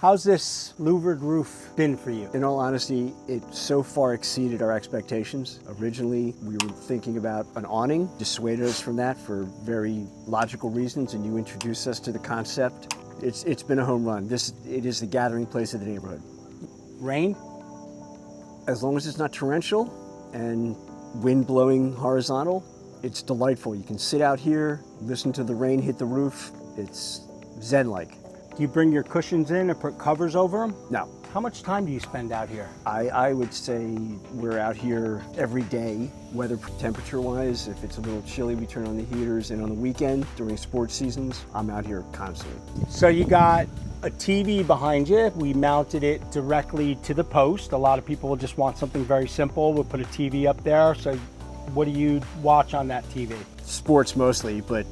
How's this louvered roof been for you? In all honesty, it so far exceeded our expectations. Originally, we were thinking about an awning, dissuaded us from that for very logical reasons, and you introduced us to the concept. It's been a home run. It is the gathering place of the neighborhood. Rain? As long as it's not torrential and wind blowing horizontal, it's delightful. You can sit out here, listen to the rain hit the roof. It's zen-like. Do you bring your cushions in and put covers over them? No. How much time do you spend out here? I would say we're out here every day, weather temperature-wise. If it's a little chilly, we turn on the heaters, and on the weekend, during sports seasons, I'm out here constantly. So you got a TV behind you. We mounted it directly to the post. A lot of people just want something very simple. We'll put a TV up there. So what do you watch on that TV? Sports mostly, but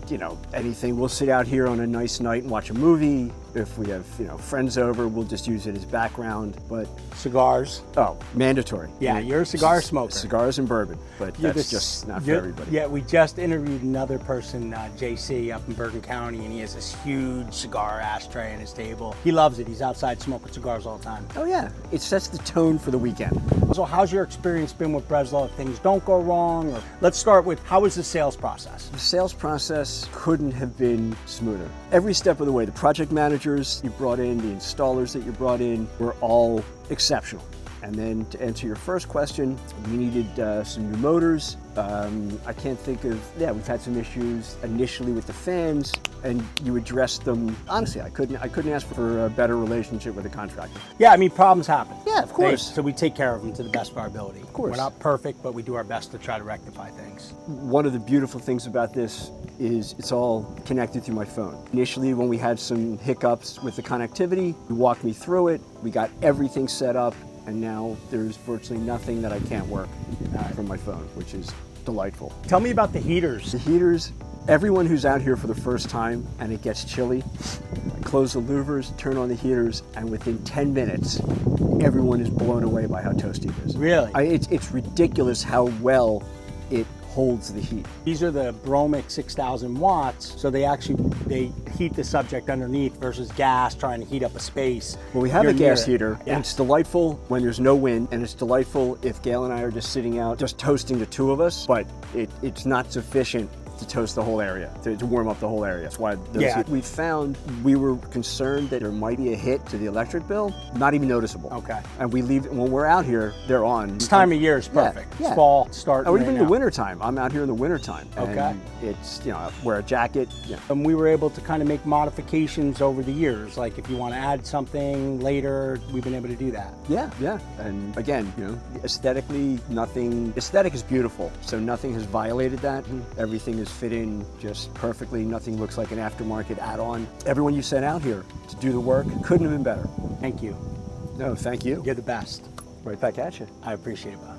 anything. We'll sit out here on a nice night and watch a movie. If we have friends over, we'll just use it as background. But cigars? Oh, mandatory. Yeah, you're a cigar smoker. Cigars and bourbon, but that's just not for everybody. Yeah, we just interviewed another person, JC, up in Bergen County, and he has this huge cigar ashtray on his table. He loves it. He's outside smoking cigars all the time. Oh yeah, it sets the tone for the weekend. So how's your experience been with Breslow if things don't go wrong? Or let's start with, how is the sales process? The sales process couldn't have been smoother. Every step of the way, the project managers you brought in, the installers that you brought in, were all exceptional. And then to answer your first question, we needed some new motors. I can't think of, we've had some issues initially with the fans, and you addressed them. Honestly, I couldn't ask for a better relationship with a contractor. Yeah, I mean, problems happen. Yeah, of course. So we take care of them to the best of our ability. Of course. We're not perfect, but we do our best to try to rectify things. One of the beautiful things about this is it's all connected through my phone. Initially, when we had some hiccups with the connectivity, you walked me through it, we got everything set up, and now there's virtually nothing that I can't work from my phone, which is delightful. Tell me about the heaters. The heaters, everyone who's out here for the first time and it gets chilly, I close the louvers, turn on the heaters, and within 10 minutes, everyone is blown away by how toasty it is. Really? It's ridiculous how well it holds the heat. These are the Bromic 6,000 watts, so they heat the subject underneath versus gas trying to heat up a space. Well, we have a gas heater, yeah. and it's delightful when there's no wind, and it's delightful if Gail and I are just sitting out, just toasting the two of us, but it's not sufficient to toast the whole area, to warm up the whole area. That's why we found we were concerned that there might be a hit to the electric bill, not even noticeable. Okay. And we leave, when we're out here, they're on. This time of year is perfect. Yeah. It's fall, starting Or even right in the now. winter time. I'm out here in the winter time. Okay. And it's, wear a jacket. Yeah. And we were able to kind of make modifications over the years. Like if you want to add something later, we've been able to do that. Yeah, yeah. And again, aesthetically, aesthetic is beautiful. So nothing has violated that. Everything is fit in just perfectly. Nothing looks like an aftermarket add-on. Everyone you sent out here to do the work couldn't have been better. Thank you. No, thank you. You're the best. Right back at you. I appreciate it, Bob.